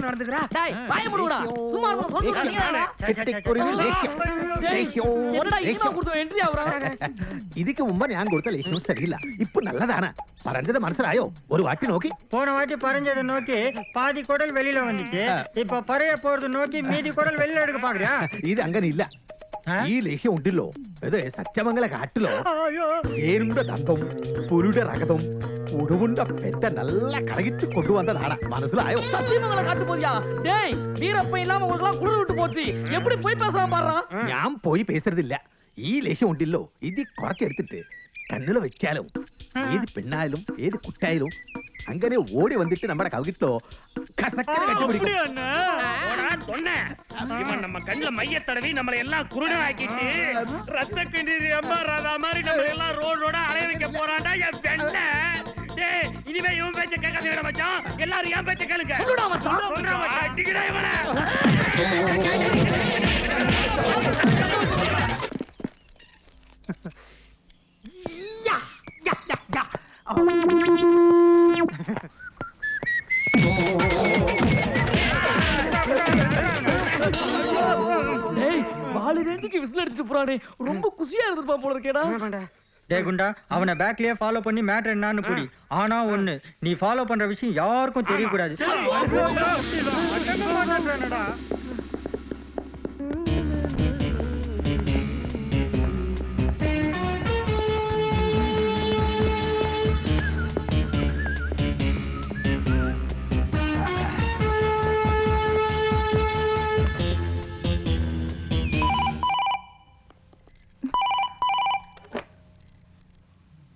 நடந்துக்கறா டேய் வாயை மூடுடா சும்மா இருந்த சொல்லுடா என்னடா இனிமே கொடுத்த என்ட்ரி ஆவறா இதுக்கு முമ്പ് ഞാൻ കൊടുത്ത ലേഖ്യം ശരിയില്ല ഇപ്പോ നല്ലതാണ് പറഞ്ഞത് മനസ്സിലായോ ഒരു വാട്ടി നോക്കി போன வாட்டி பறஞ்சத நோக்கி பாதி குடல் வெளியில வந்துச்சு இப்ப பறைய போறது நோக்கி மீதி குடல் வெளியில எடுக்க பாக்குறியா ഇത് അങ്ങനെയില്ല ഈ ലേഖ്യം ഉണ്ടല്ലോ ഇത് സത്യമംഗല കാട്ടിലോ ഏരുണ്ട ദന്തം പുലിയുടെ രക്തം ഉടുവുണ്ട പെറ്റ നല്ല കറകിട്ട് കൊണ്ടുവന്നതാണ് മനസ്സിലായോ சத்தியமங்கல காட்டு போறியா டேய் வீரப்ப இல்லாம உங்களுக்குலாம் குளிர் விட்டு போச்சு எப்படி போய் பேசலாம் பாறா ഞാൻ പോയി പേசுறதிല്ല ഈ ലേഖ്യം ഉണ്ടല്ലോ ഇത് കുറച്ചെടുത്തിട്ട് കണ്ണില് വെച്ചാലും ഏത് പെണ്ണായാലും ഏത് കുട്ടായാലും അങ്ങനെ ഓടി വന്നിട്ട് നമ്മുടെ കവികിട്ടോ കസക്കര കെട്ടിപ്പിടിക്കും இவன் நம்ம கண்ணுல மைய தடவி நம்மளை எல்லாம் குருடனாக்கிட்டு ரத்த கண்ணீர் அம்மா ராதா மாதிரி நம்ம எல்லாம் ரோடோட அலைய வைக்க போறான்டா என் பெண்ண. டேய் இனிமே இவன் பேச்ச கேட்காதீங்கடா மச்சான், எல்லாரும் என் பேச்ச கேளுங்க. சொல்லுடா மச்சான், சொல்றா மச்சான், அடிக்கடா இவனை. யா யா யா யா டேய் பாலு ரேஞ்சுக்கு விசில் அடிச்சிட்டு போறானே ரொம்ப குஷியா இருந்திருப்பா போல இருக்கேடா டேய் குண்டா அவனை பேக்லயே ஃபாலோ பண்ணி மேட்டர் என்னன்னு புடி. ஆனா ஒண்ணு, நீ ஃபாலோ பண்ற விஷயம் யாருக்கும் தெரிய கூடாது.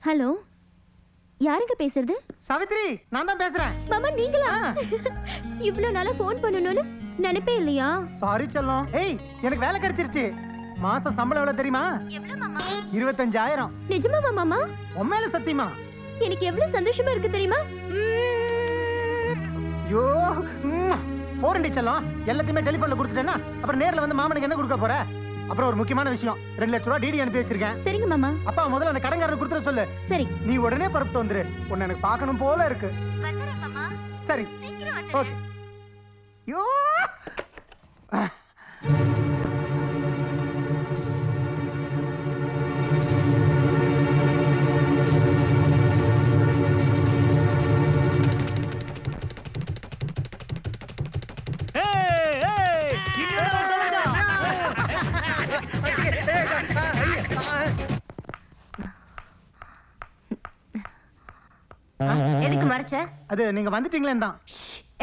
ஹலோ, யாருங்க பேசுறது? சாவித்ரி, நான் தான் பேசுறேன். மாமா நீங்களா? இவ்ளோ நாளா ஃபோன் பண்ணனும்னு நினைப்பே இல்லையா? சாரி செல்லம். ஏய், எனக்கு வேலை கிடைச்சிருச்சு. மாசம் சம்பளம் எவ்வளவு தெரியுமா? எவ்வளவு மாமா? 25,000. நிஜமாவா மாமா? உண்மையில சத்தியமா? எனக்கு எவ்வளவு சந்தோஷமா இருக்கு தெரியுமா? ஐயோ, போறேன்டி செல்லம். எல்லாத்தையுமே டெலிபோன்ல கொடுத்துட்டேன்னா அப்புறம் நேர்ல வந்து மாமனுக்கு என்ன கொடுக்க போற? அப்புறம் ஒரு முக்கியமான விஷயம், 2 லட்சம் ரூபாய் டிடி அனுப்பி வச்சிருக்கேன். சரிங்க மாமா. அப்பா முதல்ல அந்த கடன்காரனுக்கு கொடுத்துற சொல்லு. சரி. நீ உடனே பரப்பிட்டு வந்துரு. உன்னை எனக்கு பார்க்கணும் போல இருக்கு. வந்துறேன் மாமா. சரி. சீக்கிரம் ஓகே. யோ. எதுக்கு மறைச்ச? அது நீங்க வந்துட்டீங்களே தான்.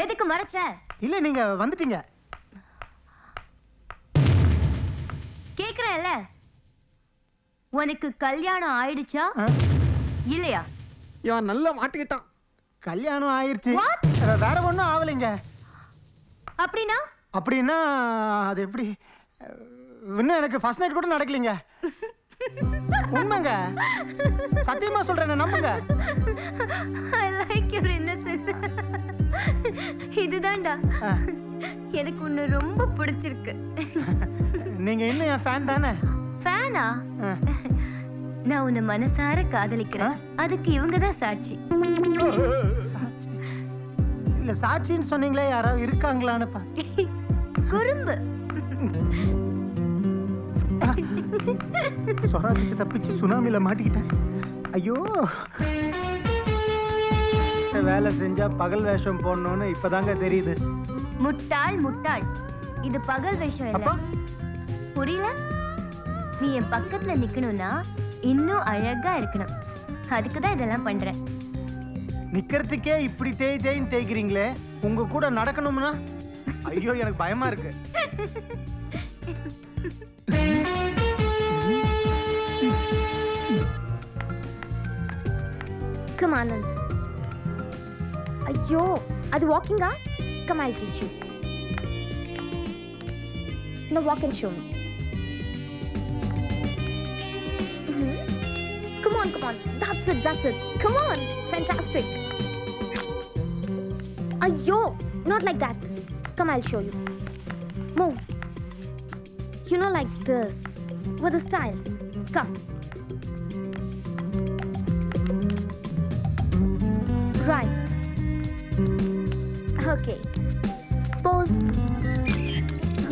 எதுக்கு மறைச்ச? இல்ல நீங்க வந்துட்டீங்க. கேக்குறேன்ல, உனக்கு கல்யாணம் ஆயிடுச்சா இல்லையா? இவன் நல்லா மாட்டிக்கிட்டான். கல்யாணம் ஆயிருச்சு. வேற ஒண்ணும் ஆவலைங்க. அப்படின்னா? அப்படின்னா அது எப்படி? இன்னும் எனக்கு ஃபர்ஸ்ட் நைட் கூட நடக்கலீங்க. உண்மைங்க, சத்தியமா சொல்றேன், நம்புங்க. I like your innocence. இதுதான்டா எனக்கு உன்னை ரொம்ப பிடிச்சிருக்கு. நீங்க இன்னும் என் ஃபேன் தானே? ஃபேனா? நான் உன்னை மனசார காதலிக்கிறேன். அதுக்கு இவங்க தான் சாட்சி. இல்ல சாட்சின்னு சொன்னீங்களே, யாராவது இருக்காங்களான்னு குறும்பு. சொராக்கிட்டு தப்பிச்சு சுனாமில மாட்டிக்கிட்டேன். ஐயோ, வேலை செஞ்சா பகல் வேஷம் போடணும்னு இப்பதாங்க தெரியுது. முட்டாள் முட்டாள், இது பகல் வேஷம் இல்ல. புரியல? நீ என் பக்கத்துல நிக்கணும்னா இன்னும் அழகா இருக்கணும். அதுக்குதான் இதெல்லாம் பண்றேன். நிக்கிறதுக்கே இப்படி தேய்ன்னு தேய்க்கிறீங்களே, உங்க கூட நடக்கணும்னா ஐயோ எனக்கு பயமா இருக்கு. Come on, Nand. ஐயோ, அது வாக்கிங்கா? Come, I'll teach you. Now walk and show me. Come on, come on. That's it, that's it. Come on. Fantastic. Ayyo, not like that. Come, I'll show you. Move. You know, like this. With a style. Come. Right. Okay. Pose.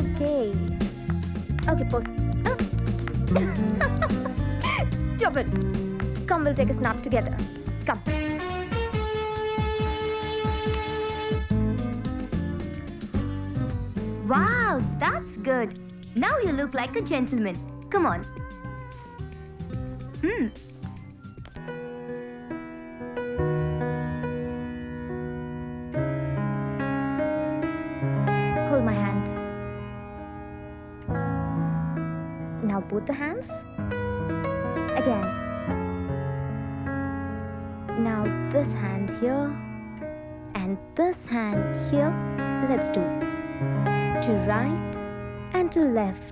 Okay. Okay, pose. Stop it. Come, we'll take a snap together. Come. Wow, that's good. Now you look like a gentleman. Come on. Hold my hand. Now both the hands. Again. Now this hand here and this hand here. Let's do to right and to left.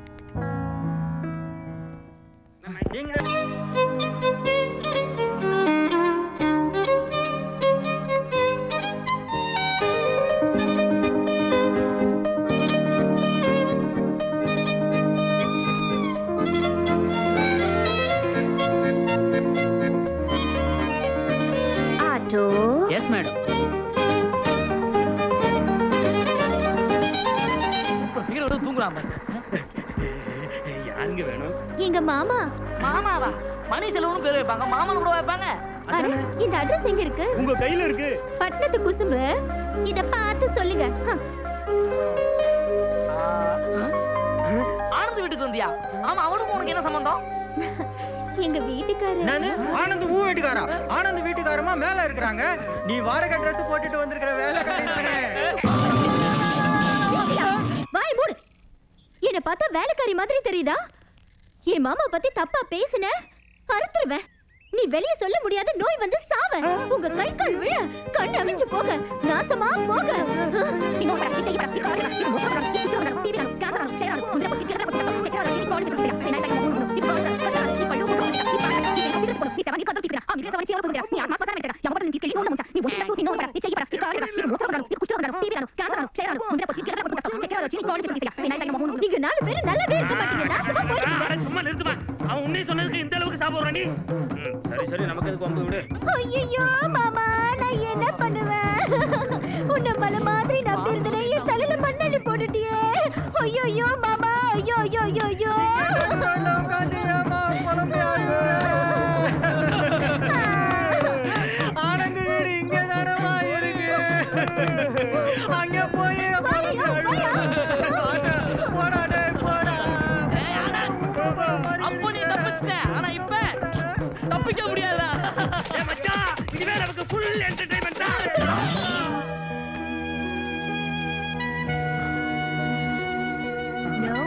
Auto. Yes madam. Super figure வந்து தூங்குறான் பாரு. யாருங்க வேணும்? எங்க மாமா. மாமாவா? மணி செல்வம்னு பேர் வைப்பாங்க, மாமான்னு கூட வைப்பாங்க. அட, இந்த அட்ரஸ் எங்க இருக்கு? உங்க கையில இருக்கு. பட்டணத்து குசும்பு. இத பார்த்து சொல்லுங்க. ஆனந்த் வீட்டுக்கு வந்தியா? ஆமா, அவனுக்கு உனக்கு என்ன சம்பந்தம்? எங்க வீட்டுக்காரர். நானு ஆனந்த் ஊ வீட்டுக்காரா? ஆனந்த் வீட்டுக்காரமா மேல இருக்கிறாங்க. நீ வாடகை ட்ரெஸ் போட்டுட்டு வந்திருக்கிற வேலைக்காரி தானே? வாய் மூடு. என்ன பார்த்தா வேலைக்காரி மாதிரி தெரியுதா? என் மாமா பத்தி தப்பா பேசுன அறுத்துருவேன். நீ வெளிய சொல்ல முடியாத நோய் வந்து சாவ. உங்க கை கால் விழ, கண் அவிஞ்சு போக, நாசமா போக. நீங்க 4 பேரும் நல்லாவே இருக்க மாட்டீங்க. நாசமா போறீங்க. அட சும்மா நிறுத்துமா. அவன் உன்னை சொன்னதுக்கு இந்த அளவுக்கு சாப்பிடுறா நீ? சரி சரி, நமக்கு எதுக்கு வம்பு விடு. ஐயோ மாமா, நான் என்ன பண்ணுவேன்? உன்ன மலை மாதிரி நம்பி இருந்தனே, என் தலையில மண்ணள்ளி போட்டுட்டியே. ஐயோ மாமா, ஐயோ. ஆனந்த் வீடு இங்க தானமா இருக்கு. அங்க போய் ஏய், ஆனந்த், அப்போ நீ தப்பிச்சிட்ட. ஆனா இப்ப தப்பிக்க முடியாதா? ஏய் மச்சான், இதுவே நமக்கு ஃபுல் என்டர்டெயின்மென்ட் தான். No.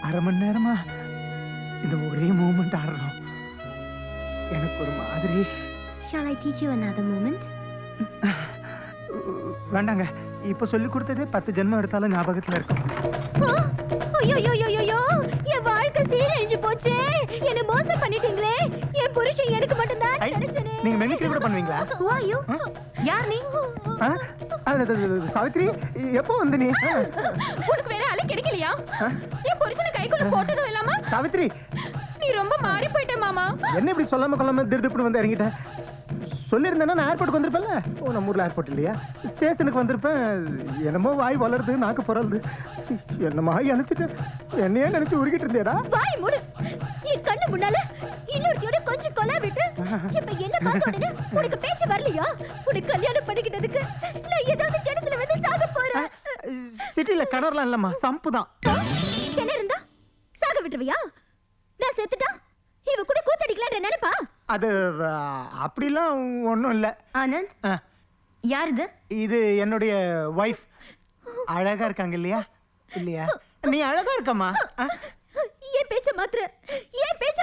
அரை மணி நேரமா இந்த ஒரே மூமெண்ட் ஆடுறோம். எனக்கு ஒரு மாதிரி. Shall I teach you another moment? வேண்டாங்க, இப்ப சொல்லி கொடுத்ததே 10 ஜென்மம் எடுத்தாலும் ஞாபகத்துல இருக்கும். ஐயோ, என் வாழ்க்கை சீரழிஞ்சு போச்சே. என்ன மோசம் பண்ணிட்டீங்களே. என் புருஷன் எனக்கு மட்டும் தான் கிடைச்சனே. நீங்க மெமிக்ரி கூட பண்ணுவீங்களா? Who are you? யார் நீ? சாவித்ரி, எப்போ வந்து நீ? உனக்கு வேற ஆளே கிடைக்கலையா? என் புருஷனை கைக்குள்ள போட்டதும் இல்லாம சாவித்ரி, நீ ரொம்ப மாறி போயிட்ட மாமா. என்ன இப்படி சொல்லாம கொள்ளாம திருப்பி வந்து இறங்கிட்டேன்? சொல்லியிருந்தேன்னா நான் ஏர்போர்ட்டுக்கு வந்திருப்பேன்ல. ஓ, நம்ம ஊர்ல ஏர்போர்ட் இல்லையா? ஸ்டேஷனுக்கு வந்திருப்பேன். என்னமோ வாய் வளருது, நாக்கு புரளுது. என்னமா நினைச்சிட்டு என்னையே நினைச்சு உருகிட்டு இருந்தேடா. வாய் மூடு. என் கண்ணு முன்னால இன்னொருத்தியோட கொஞ்சம் கொலை விட்டு இப்ப என்ன பார்த்த உடனே உனக்கு பேச்சு வரலையா? உனக்கு கல்யாணம் பண்ணிக்கிட்டதுக்கு நான் ஏதாவது கிணத்துல வந்து சாக போறேன். சிட்டில கிணறுலாம் இல்லம்மா, சம்பு தான். என்ன இருந்தா சாக விட்டுருவியா? நான் செத்துட்டா இவ கூட கூத்தடிக்கலான்ற நினைப்பா? அது அப்படிலாம் ஒண்ணும் இல்ல. ஆனந்த், யார் இது? இது என்னுடைய வைஃப். அழகா இருக்காங்க இல்லையா? இல்லையா? நீ அழகா இருக்கம்மா. ஏன் பேச்ச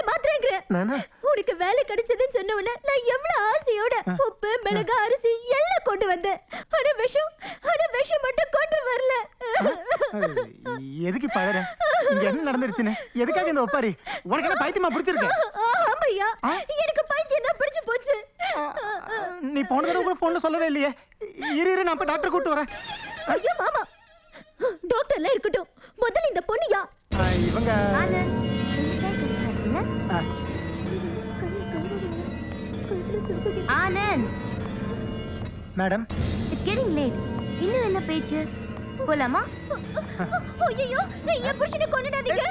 மாத்திரங்கிற? நானா? உனக்கு வேலை கிடைச்சதுன்னு சொன்ன உடனே நான் எவ்வளவு ஆசையோட உப்பு, மிளகு, அரிசி எல்லாம் கொண்டு வந்தேன். ஆனா விஷம் மட்டும் கொண்டு வரல. எதுக்கு பழற? இங்க என்ன நடந்துருச்சுன்னு எதுக்காக இந்த ஒப்பாரி? உனக்கு என்ன பைத்தியமா பிடிச்சிருக்கு? ஆமையா, எனக்கு பைத்தியம் தான் பிடிச்சு போச்சு. நீ போன தடவை கூட போன்ல சொல்லவே இல்லையே. இரு நான் போய் டாக்டர் கூட்டு வரேன். ஐயோ மாமா, டாக்டர்ல இருக்கட்டும், முதல்ல இந்த பொண்ணு யா? இவங்க Anand, madam. It's getting late. இன்னும் என்ன பேச்சு? போலாமா? ஐயோ, என் புருஷனை கொன்னுடாதீங்க.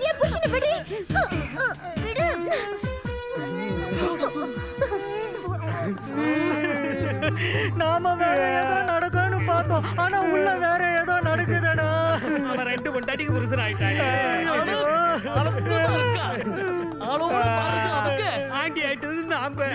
என் புருஷனை விடு. விடு. நாம வேற ஏதோ நடக்கும்னு பார்த்தோம், ஆனா உள்ள வேற ஏதோ நடக்குதுடா. அவன் 2 பொண்டாட்டிக்கு புருஷன் ஆயிட்டாங்க. அளவுக்கு இருக்கா? அளவோட பாருங்க அவனுக்கு. ஆண்டி ஆயிட்டது நாம.